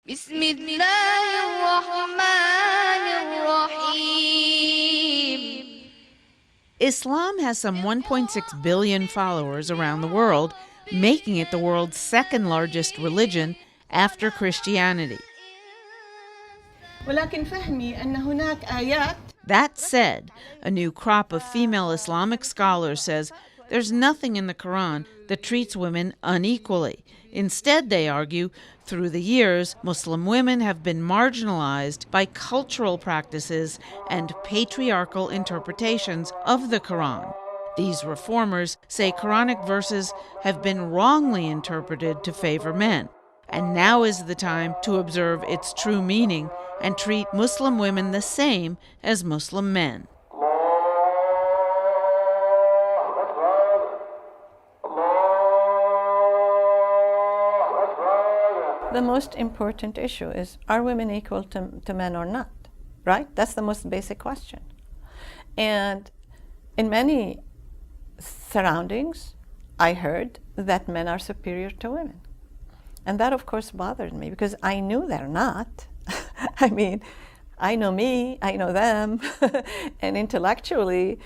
بسم الله الرحمن الرحيم. Islam has some 1.6 billion followers around the world, making it the world's second largest religion after Christianity. ولكن فهمي أن هناك آيات. That said, a new crop of female Islamic scholars says there's nothing in the Quran that treats women unequally. Instead, they argue, through the years, Muslim women have been marginalized by cultural practices and patriarchal interpretations of the Quran. These reformers say Quranic verses have been wrongly interpreted to favor men, and now is the time to observe its true meaning and treat Muslim women the same as Muslim men. The most important issue is, are women equal to men or not, right? That's the most basic question. And in many surroundings, I heard that men are superior to women. And that, of course, bothered me because I knew they're not. I mean, I know me, I know them, and intellectually,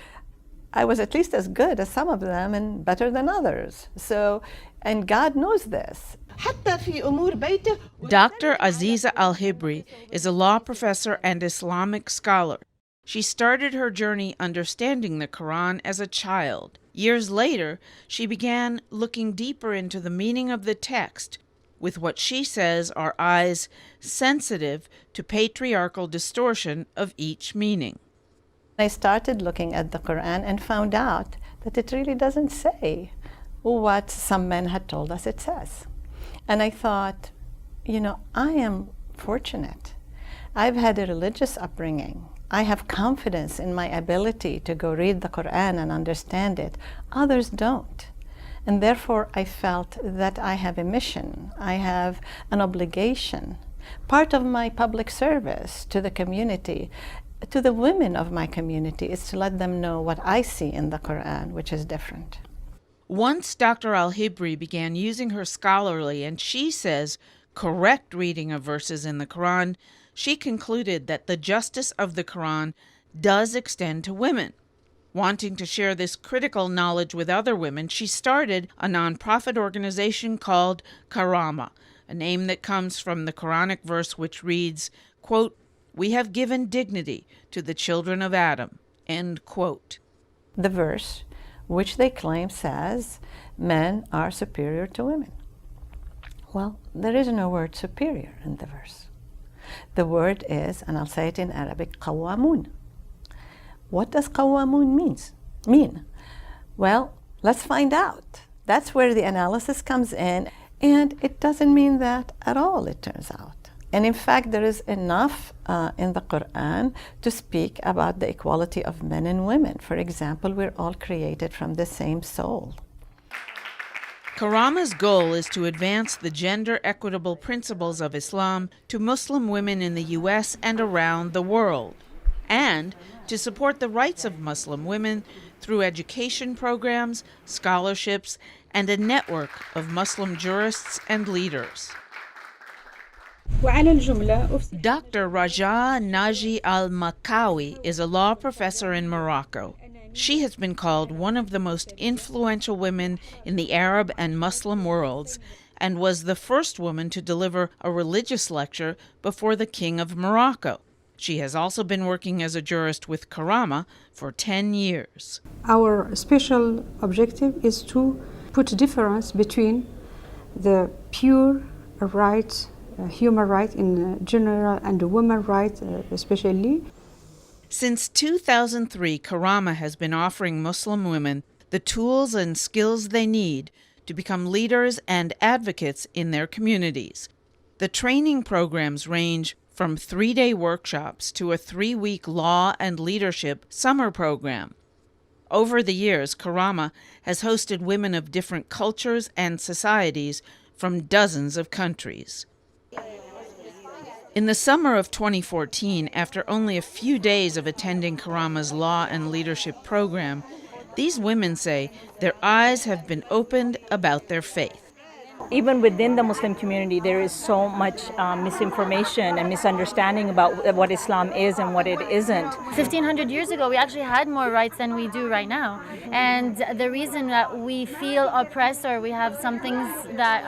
I was at least as good as some of them and better than others. So, and God knows this. Dr. Aziza Al-Hibri is a law professor and Islamic scholar. She started her journey understanding the Quran as a child. Years later, she began looking deeper into the meaning of the text with what she says are eyes sensitive to patriarchal distortion of each meaning. I started looking at the Quran and found out that it really doesn't say what some men had told us it says. And I thought, you know, I am fortunate. I've had a religious upbringing. I have confidence in my ability to go read the Quran and understand it. Others don't. And therefore, I felt that I have a mission. I have an obligation. Part of my public service to the community, to the women of my community, is to let them know what I see in the Quran, which is different. Once Dr. Al-Hibri began using her scholarly and, she says, correct reading of verses in the Quran, she concluded that the justice of the Quran does extend to women. Wanting to share this critical knowledge with other women, she started a nonprofit organization called Karama, a name that comes from the Quranic verse which reads, quote, "We have given dignity to the children of Adam," end quote. The verse, which they claim says men are superior to women. Well, there is no word superior in the verse. The word is, and I'll say it in Arabic, قوامون. What does قوامون mean? Well, let's find out. That's where the analysis comes in, and it doesn't mean that at all, it turns out. And in fact, there is enough in the Quran to speak about the equality of men and women. For example, we're all created from the same soul. Karama's goal is to advance the gender equitable principles of Islam to Muslim women in the U.S. and around the world, and to support the rights of Muslim women through education programs, scholarships, and a network of Muslim jurists and leaders. Dr. Raja Naji Al-Makawi is a law professor in Morocco. She has been called one of the most influential women in the Arab and Muslim worlds and was the first woman to deliver a religious lecture before the King of Morocco. She has also been working as a jurist with Karama for 10 years. Our special objective is to put a difference between the pure rights, human rights in general, and the women's rights especially. Since 2003, Karama has been offering Muslim women the tools and skills they need to become leaders and advocates in their communities. The training programs range from 3-day workshops to a 3-week law and leadership summer program. Over the years, Karama has hosted women of different cultures and societies from dozens of countries. In the summer of 2014, after only a few days of attending Karama's law and leadership program, these women say their eyes have been opened about their faith. Even within the Muslim community, there is so much misinformation and misunderstanding about what Islam is and what it isn't. 1,500 years ago, we actually had more rights than we do right now. And the reason that we feel oppressed or we have some things that,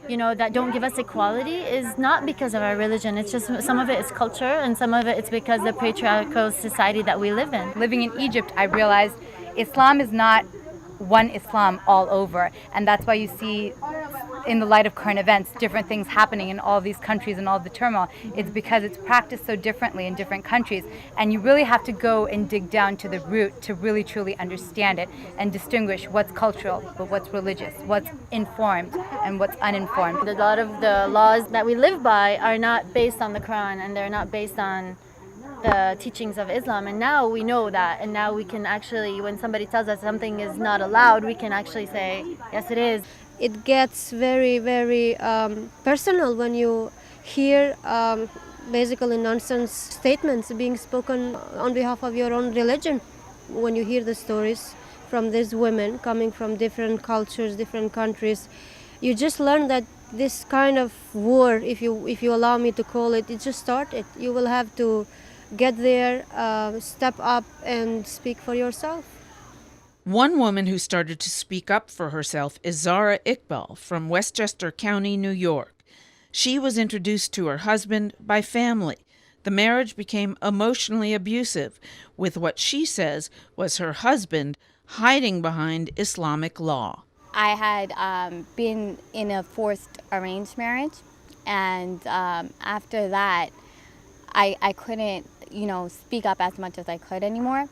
that don't give us equality is not because of our religion. It's just some of it is culture and some of it it's because the patriarchal society that we live in. Living in Egypt, I realized Islam is not one Islam all over, and that's why you see in the light of current events different things happening in all these countries and all the turmoil. It's because it's practiced so differently in different countries, and you really have to go and dig down to the root to really truly understand it and distinguish what's cultural but what's religious, what's informed and what's uninformed. A lot of the laws that we live by are not based on the Quran, and they're not based on the teachings of Islam, and now we know that, and now we can actually, when somebody tells us something is not allowed, we can actually say, yes, it is. It gets very, very personal when you hear basically nonsense statements being spoken on behalf of your own religion. When you hear the stories from these women coming from different cultures, different countries, you just learn that this kind of war, if you allow me to call it, it just started. You will have to get there, step up and speak for yourself. One woman who started to speak up for herself is Zara Iqbal from Westchester County, New York. She was introduced to her husband by family. The marriage became emotionally abusive, with what she says was her husband hiding behind Islamic law. I had been in a forced arranged marriage, and after that, I couldn't, speak up as much as I could anymore.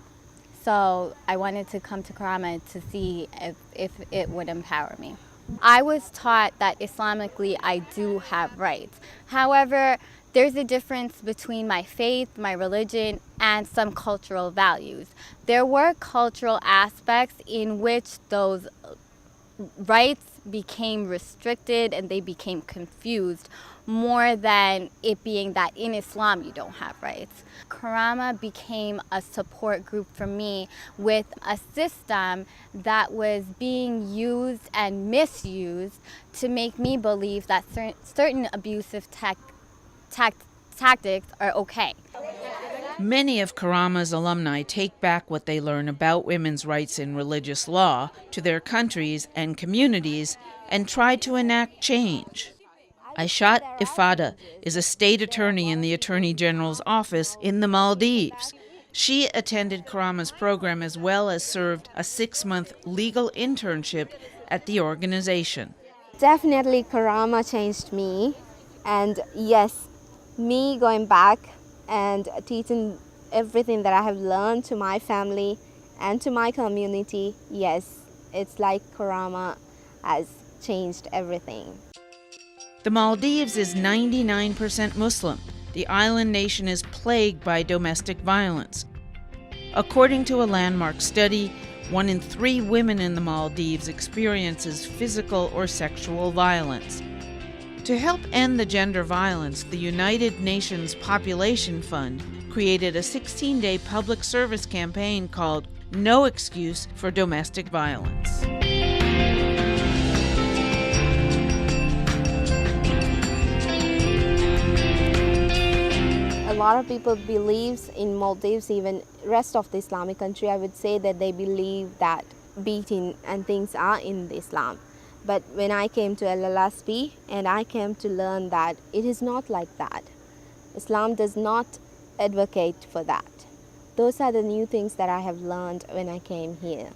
So I wanted to come to Karama to see if it would empower me. I was taught that Islamically I do have rights. However, there's a difference between my faith, my religion, and some cultural values. There were cultural aspects in which those rights became restricted and they became confused more than it being that in Islam you don't have rights. Karama became a support group for me with a system that was being used and misused to make me believe that certain abusive tactics are okay. Many of Karama's alumni take back what they learn about women's rights in religious law to their countries and communities and try to enact change. Aishat Ifada is a state attorney in the Attorney General's office in the Maldives. She attended Karama's program as well as served a 6-month legal internship at the organization. Definitely Karama changed me, and yes, me going back and teaching everything that I have learned to my family and to my community, yes, it's like Karama has changed everything. The Maldives is 99% Muslim. The island nation is plagued by domestic violence. According to a landmark study, 1 in 3 women in the Maldives experiences physical or sexual violence. To help end the gender violence, the United Nations Population Fund created a 16-day public service campaign called No Excuse for Domestic Violence. A lot of people believes in Maldives, even rest of the Islamic country, I would say that they believe that beating and things are in Islam. But when I came to LLSP and I came to learn that it is not like that. Islam does not advocate for that. Those are the new things that I have learned when I came here.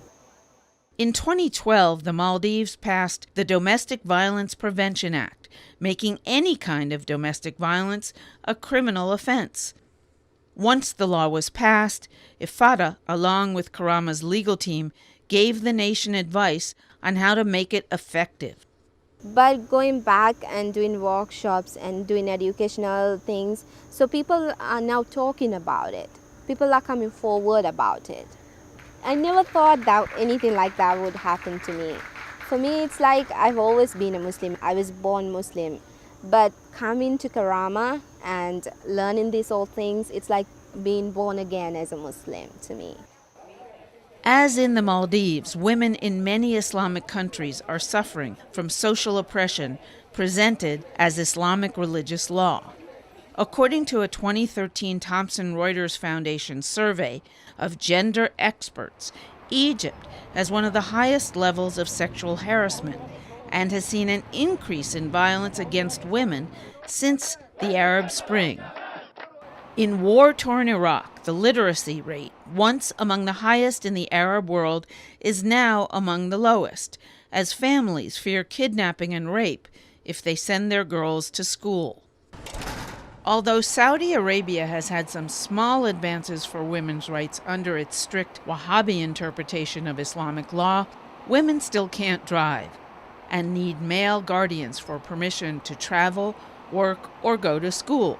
In 2012, the Maldives passed the Domestic Violence Prevention Act, making any kind of domestic violence a criminal offense. Once the law was passed, Ifada, along with Karama's legal team, gave the nation advice on how to make it effective. But going back and doing workshops and doing educational things, so people are now talking about it. People are coming forward about it. I never thought that anything like that would happen to me. For me, it's like I've always been a Muslim. I was born Muslim. But coming to Karama and learning these old things, it's like being born again as a Muslim to me. As in the Maldives, women in many Islamic countries are suffering from social oppression presented as Islamic religious law. According to a 2013 Thomson Reuters Foundation survey of gender experts, Egypt has one of the highest levels of sexual harassment and has seen an increase in violence against women since the Arab Spring. In war-torn Iraq, the literacy rate, once among the highest in the Arab world, is now among the lowest, as families fear kidnapping and rape if they send their girls to school. Although Saudi Arabia has had some small advances for women's rights under its strict Wahhabi interpretation of Islamic law, women still can't drive and need male guardians for permission to travel, work, or go to school.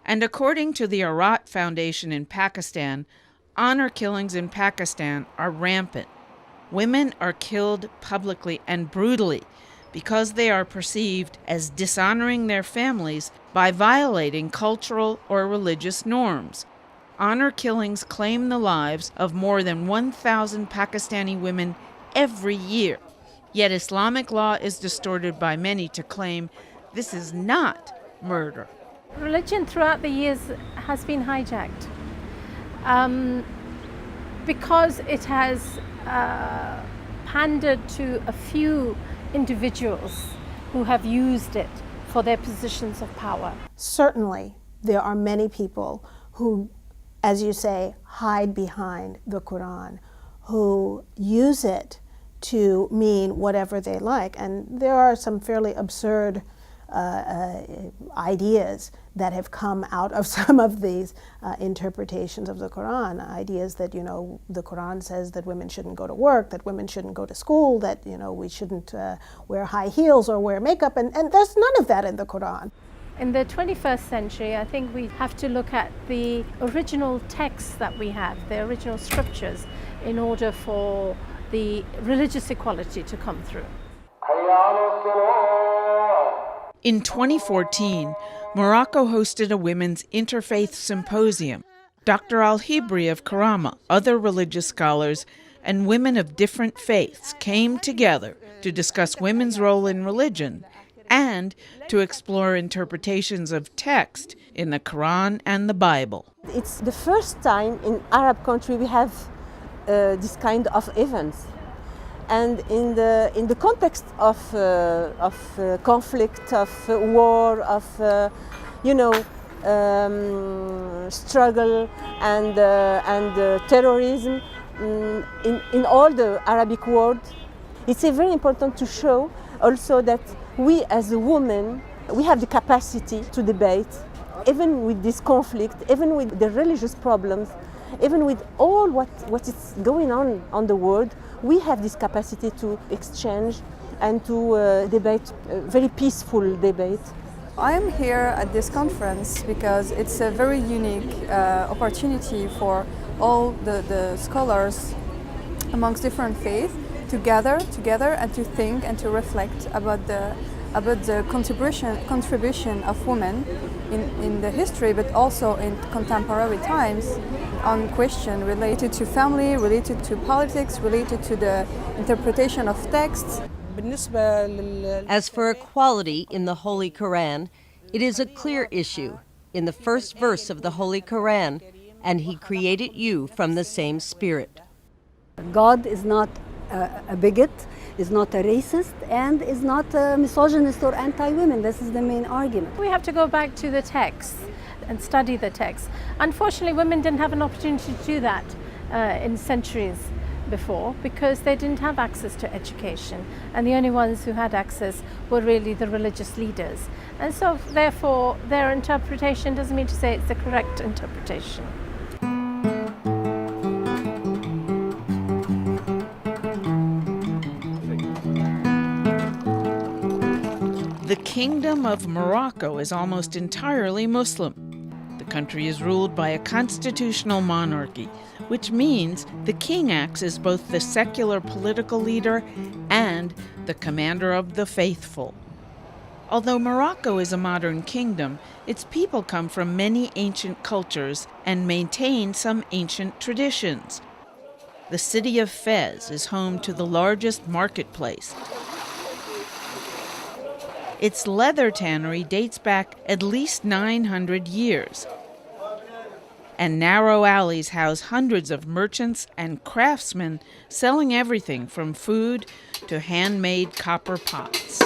And according to the Ararat Foundation in Pakistan, honor killings in Pakistan are rampant. Women are killed publicly and brutally because they are perceived as dishonoring their families by violating cultural or religious norms. Honor killings claim the lives of more than 1,000 Pakistani women every year. Yet Islamic law is distorted by many to claim this is not murder. Religion throughout the years has been hijacked because it has pandered to a few individuals who have used it for their positions of power. Certainly, there are many people who, as you say, hide behind the Quran, who use it to mean whatever they like. And there are some fairly absurd ideas that have come out of some of these interpretations of the Quran. Ideas that, you know, the Quran says that women shouldn't go to work, that women shouldn't go to school, that, you know, we shouldn't wear high heels or wear makeup, and there's none of that in the Quran. In the 21st century, I think we have to look at the original texts that we have, the original scriptures, in order for the religious equality to come through. In 2014, Morocco hosted a women's interfaith symposium. Dr. Al-Hibri of Karama, other religious scholars, and women of different faiths came together to discuss women's role in religion and to explore interpretations of text in the Quran and the Bible. It's the first time in Arab country we have this kind of events. And in the context of conflict, of war, of struggle and terrorism in all the Arabic world, it's very important to show also that we as a woman, we have the capacity to debate, even with this conflict, even with the religious problems, even with all what is going on the world. We have this capacity to exchange and to debate, very peaceful debate. I am here at this conference because it's a very unique opportunity for all the scholars amongst different faiths to gather together and to think and to reflect about the contribution of women in the history, but also in contemporary times, on questions related to family, related to politics, related to the interpretation of texts. As for equality in the Holy Quran, it is a clear issue in the first verse of the Holy Quran, and He created you from the same spirit. God is not a bigot, is not a racist, and is not a misogynist or anti-women. This is the main argument. We have to go back to the text and study the text. Unfortunately, women didn't have an opportunity to do that in centuries before because they didn't have access to education, and the only ones who had access were really the religious leaders. And so therefore their interpretation doesn't mean to say it's the correct interpretation. The Kingdom of Morocco is almost entirely Muslim. The country is ruled by a constitutional monarchy, which means the king acts as both the secular political leader and the commander of the faithful. Although Morocco is a modern kingdom, its people come from many ancient cultures and maintain some ancient traditions. The city of Fez is home to the largest marketplace. Its leather tannery dates back at least 900 years. And narrow alleys house hundreds of merchants and craftsmen selling everything from food to handmade copper pots.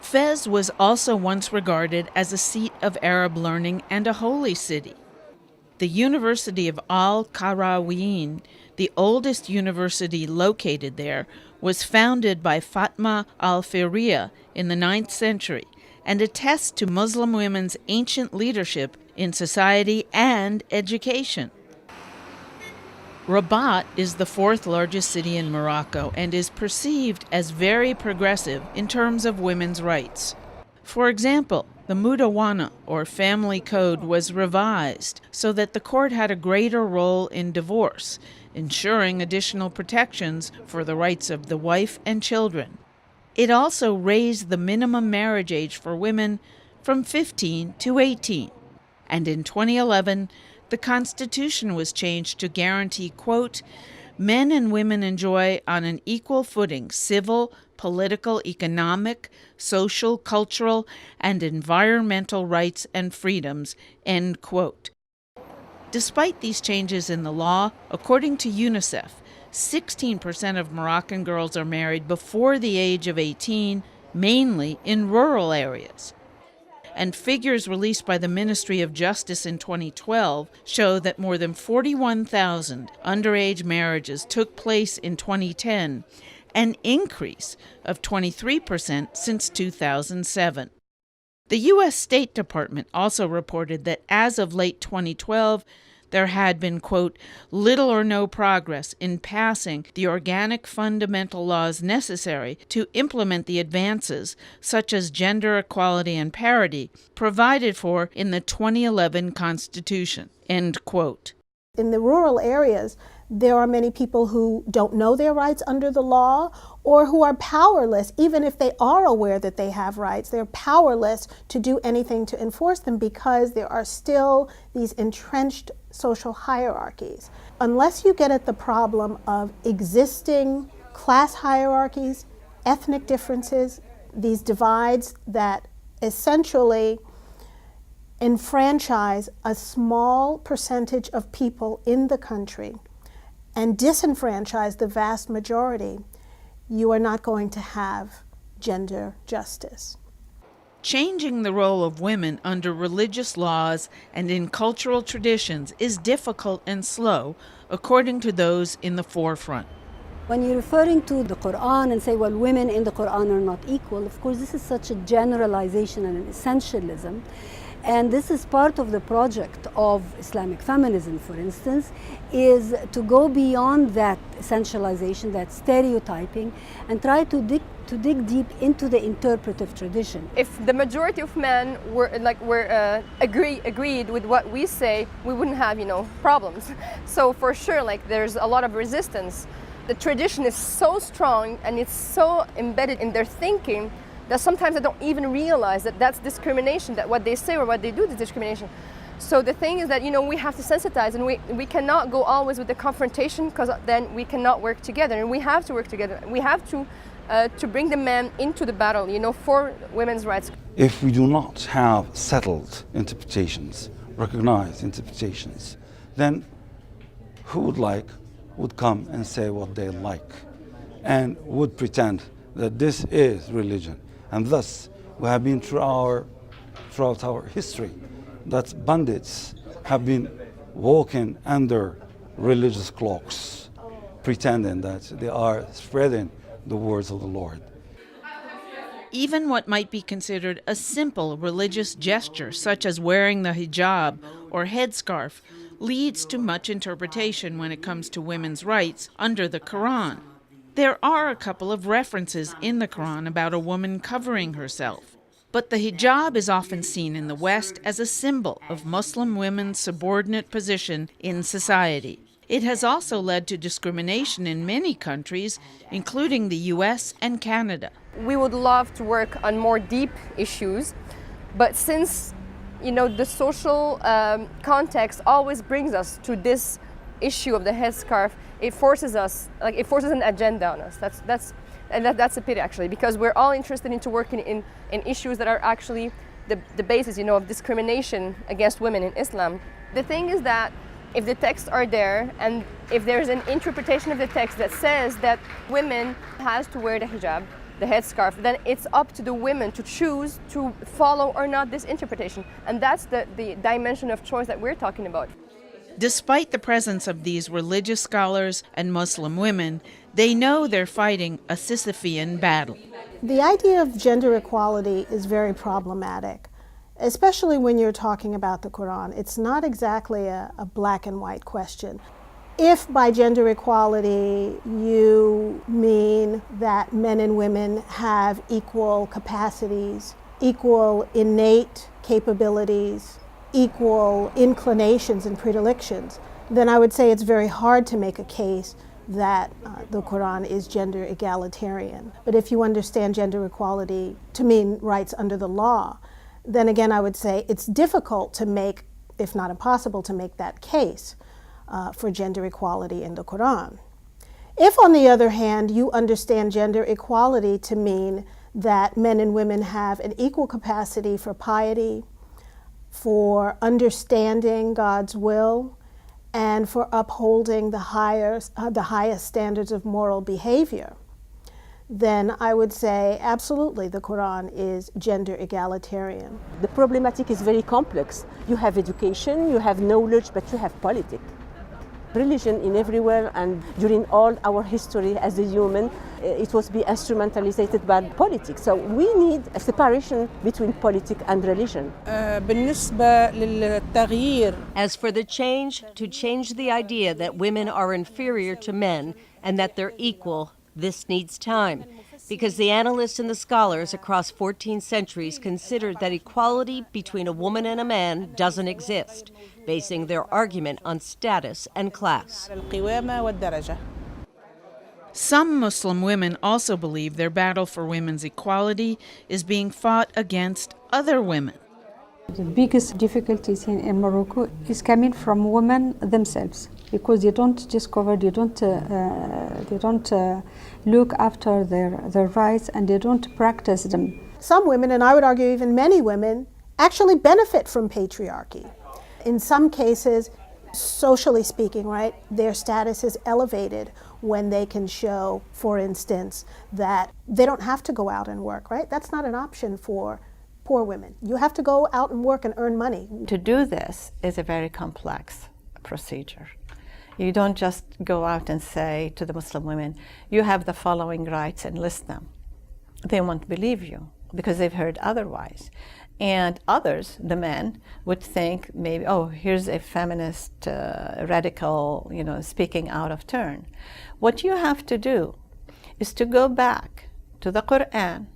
Fez was also once regarded as a seat of Arab learning and a holy city. The University of Al-Qarawiyyin, the oldest university located there, was founded by Fatma al-Fihriya in the 9th century and attests to Muslim women's ancient leadership in society and education. Rabat is the 4th largest city in Morocco and is perceived as very progressive in terms of women's rights. For example, the Mudawana, or family code, was revised so that the court had a greater role in divorce, ensuring additional protections for the rights of the wife and children. It also raised the minimum marriage age for women from 15 to 18. And in 2011, the Constitution was changed to guarantee, quote, men and women enjoy on an equal footing civil, political, economic, social, cultural, and environmental rights and freedoms, end quote. Despite these changes in the law, according to UNICEF, 16% of Moroccan girls are married before the age of 18, mainly in rural areas. And figures released by the Ministry of Justice in 2012 show that more than 41,000 underage marriages took place in 2010, an increase of 23% since 2007. The U.S. State Department also reported that as of late 2012, there had been, quote, little or no progress in passing the organic fundamental laws necessary to implement the advances, such as gender equality and parity, provided for in the 2011 Constitution, end quote. In the rural areas, there are many people who don't know their rights under the law or who are powerless, even if they are aware that they have rights, they're powerless to do anything to enforce them because there are still these entrenched social hierarchies. Unless you get at the problem of existing class hierarchies, ethnic differences, these divides that essentially enfranchise a small percentage of people in the country and disenfranchise the vast majority, you are not going to have gender justice. Changing the role of women under religious laws and in cultural traditions is difficult and slow, according to those in the forefront. When you're referring to the Quran and say, well, women in the Quran are not equal, of course, this is such a generalization and an essentialism. And this is part of the project of Islamic feminism, for instance, is to go beyond that essentialization, that stereotyping, and try to dig deep into the interpretive tradition. If the majority of men agreed with what we say, we wouldn't have, problems. So for sure, there's a lot of resistance. The tradition is so strong and it's so embedded in their thinking that sometimes I don't even realize that that's discrimination, that what they say or what they do is discrimination. So the thing is that, we have to sensitize, and we cannot go always with the confrontation, because then we cannot work together, and we have to work together. We have to bring the men into the battle, for women's rights. If we do not have settled interpretations, recognized interpretations, then who would come and say what they like and would pretend that this is religion. And thus, we have been throughout our history that bandits have been walking under religious cloaks, pretending that they are spreading the words of the Lord. Even what might be considered a simple religious gesture, such as wearing the hijab or headscarf, leads to much interpretation when it comes to women's rights under the Quran. There are a couple of references in the Quran about a woman covering herself, but the hijab is often seen in the West as a symbol of Muslim women's subordinate position in society. It has also led to discrimination in many countries, including the US and Canada. We would love to work on more deep issues, but since the social context always brings us to this issue of the headscarf, it forces us, like it forces an agenda on us. That's a pity actually, because we're all interested into working in issues that are actually the basis, you know, of discrimination against women in Islam. The thing is that if the texts are there and if there's an interpretation of the text that says that women has to wear the hijab, the headscarf, then it's up to the women to choose to follow or not this interpretation. And that's the dimension of choice that we're talking about. Despite the presence of these religious scholars and Muslim women, they know they're fighting a Sisyphean battle. The idea of gender equality is very problematic, especially when you're talking about the Quran. It's not exactly a black and white question. If by gender equality you mean that men and women have equal capacities, equal innate capabilities, equal inclinations and predilections, then I would say it's very hard to make a case that the Quran is gender egalitarian. But if you understand gender equality to mean rights under the law, then again I would say it's difficult to make, if not impossible, to make that case for gender equality in the Quran. If, on the other hand, you understand gender equality to mean that men and women have an equal capacity for piety, for understanding God's will, and for upholding the highest standards of moral behavior, then I would say absolutely the Quran is gender egalitarian. The problematic is very complex. You have education, you have knowledge, but you have politics. Religion in everywhere, and during all our history as a human, it was be instrumentalized by politics. So we need a separation between politics and religion. As for the change, to change the idea that women are inferior to men and that they're equal, this needs time, because the analysts and the scholars across 14 centuries considered that equality between a woman and a man doesn't exist, basing their argument on status and class. Some Muslim women also believe their battle for women's equality is being fought against other women. The biggest difficulties in Morocco is coming from women themselves, because they don't discover, they don't look after their rights, and they don't practice them. Some women, and I would argue even many women, actually benefit from patriarchy. In some cases, socially speaking, right, their status is elevated when they can show, for instance, that they don't have to go out and work, right? That's not an option for poor women. You have to go out and work and earn money. To do this is a very complex procedure. You don't just go out and say to the Muslim women, you have the following rights and list them. They won't believe you because they've heard otherwise. And others, the men, would think maybe, oh, here's a feminist radical, speaking out of turn. What you have to do is to go back to the Quran,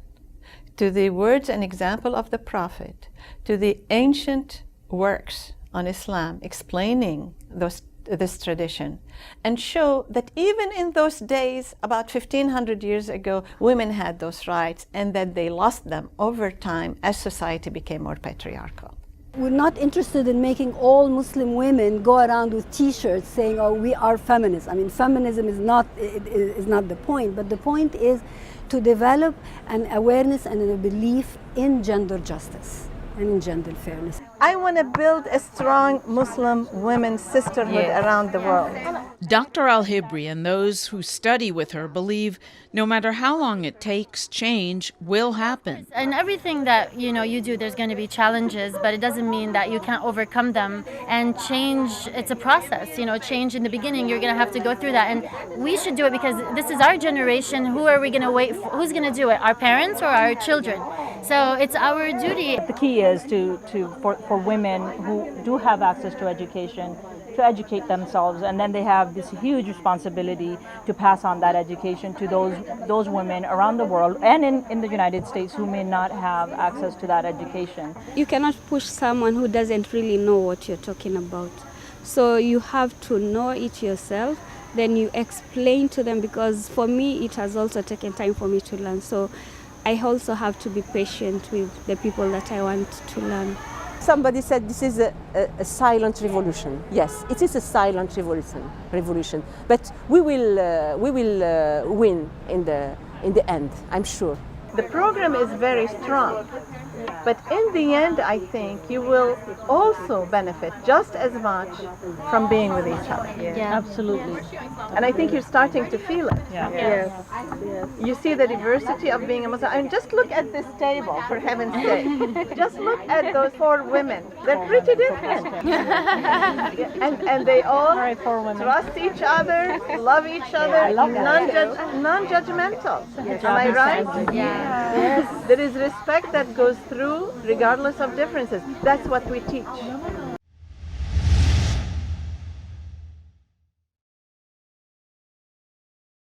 to the words and example of the Prophet, to the ancient works on Islam explaining this tradition, and show that even in those days, about 1500 years ago, women had those rights, and that they lost them over time as society became more patriarchal. We're not interested in making all Muslim women go around with T-shirts saying, oh, we are feminists. I mean, feminism is not the point, but the point is to develop an awareness and a belief in gender justice and in gender fairness. I want to build a strong Muslim women's sisterhood around the world. Dr. Al-Hibri and those who study with her believe no matter how long it takes, change will happen. And everything that you do, there's going to be challenges, but it doesn't mean that you can't overcome them. And change, it's a process. Change in the beginning, you're going to have to go through that. And we should do it because this is our generation. Who are we going to wait for? Who's going to do it? Our parents or our children? So it's our duty. The key is for women who do have access to education to educate themselves, and then they have this huge responsibility to pass on that education to those women around the world and in the United States who may not have access to that education. You cannot push someone who doesn't really know what you're talking about. So you have to know it yourself, then you explain to them, because for me it has also taken time for me to learn. So I also have to be patient with the people that I want to learn Somebody said this is a silent revolution. Yes, it is a silent revolution. But we will win in the end, I'm sure. The program is very strong, but in the end, I think you will also benefit just as much from being with each other. Yeah. Absolutely. And I think you're starting to feel it. Yeah. Yes. You see the diversity of being a Muslim. And just look at this table, for heaven's sake. Just look at those 4 women. They're pretty different. and they all trust each other, love each other, non-judgmental. Am I right? Yes. There is respect that goes through regardless of differences. That's what we teach.